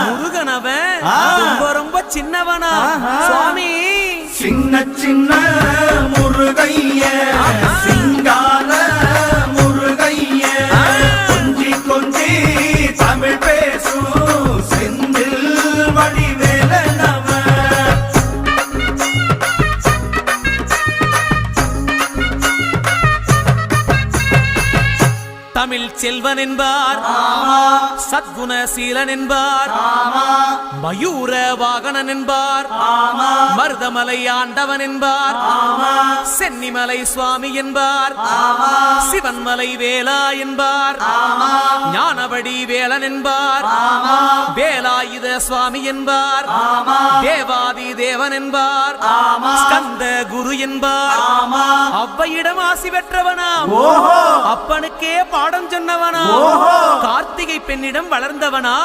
முருகனவன் ரொம்ப ரொம்ப சின்னவனா சுவாமி சின்ன சின்ன முருகைய சிங்கார முருகைய கொஞ்சி கொஞ்சி தமிழ் பேசும் செந்தில் வடிவேலனவன் தமிழ் செல்வன் என்பார் சத்குணசீலன் என்பார் மயூர வாகனன் என்பார் மருதமலை ஆண்டவன் என்பார் சென்னிமலை சுவாமி என்பார் சிவன்மலை வேலா என்பார் ஞானவடி வேலன் என்பார் வேலாயுத சுவாமி என்பார் தேவாதி தேவன் என்பார் ஸ்கந்த குரு என்பார் அவ்வையிடம் ஆசி பெற்றவனாம் அப்பனுக்கே பாடம் சொன்னவனா கார்த்திகை பெண்ணிடம் வளர்ந்தவனா